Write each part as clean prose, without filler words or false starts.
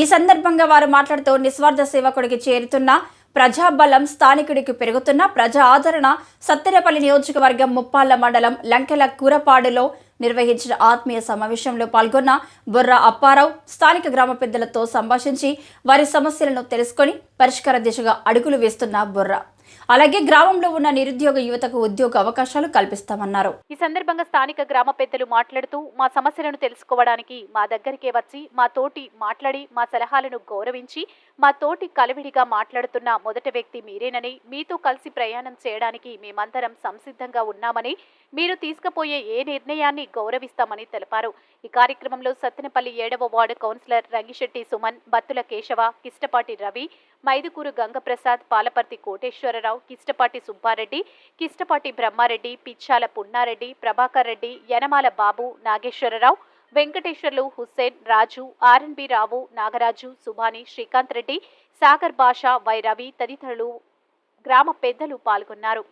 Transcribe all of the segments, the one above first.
ఈ సందర్భంగా వారు మాట్లాడుతూ నిస్వార్థ సేవకుడికి చేరుతున్న ప్రజాబలం స్థానికుడికి పెరుగుతున్న ప్రజా ఆదరణ సత్తెనపల్లి నియోజకవర్గం ముప్పాళ్ల మండలం లంకెల కూరపాడులో నిర్వహించిన ఆత్మీయ సమావేశంలో పాల్గొన్న బొర్ర అప్పారావు స్థానిక గ్రామ పెద్దలతో సంభాషించి వారి సమస్యలను తెలుసుకొని పరిష్కార దిశగా అడుగులు వేస్తున్న బొర్ర అలాగే గ్రామంలో ఉన్న నిరుద్యోగ యువతకు ఉద్యోగ అవకాశాలు కల్పిస్తామన్నారు. ఈ సందర్భంగా స్థానిక గ్రామ పెద్దలు మాట్లాడుతూ మా సమస్యలను తెలుసుకోవడానికి మా దగ్గరికే వచ్చి మా తోటి మాట్లాడి మా సలహాలను గౌరవించి మా తోటి కలివిడిగా మాట్లాడుతున్న మొదటి వ్యక్తి మీరేనని, మీతో కలిసి ప్రయాణం చేయడానికి మేమందరం సంసిద్ధంగా ఉన్నామని, మీరు తీసుకుపోయే ఏ నిర్ణయాన్ని గౌరవిస్తామని తెలిపారు. ఈ కార్యక్రమంలో సత్తెనపల్లి 7వ ward councillor Rangisetti Suman, Battula Keshava, Kishtapati Ravi, Maidukuru Gangaprasad, Palaparthi Koteswararao, Kishtapati Subbareddy, Kishtapati Brahmareddy, Pichala Punnareddy, Prabhakar Reddy, Yanamala Babu, Nageswararao, Venkateswarlu, Hussain, Raju, RNB Rao, Nagaraju, Subhani, Srikanth Reddy, Sagar Basha, Y Ravi తదితరులు గ్రామ పెద్దలు పాల్గొన్నారు.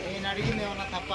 నేను అడిగింది ఏమన్నా తప్ప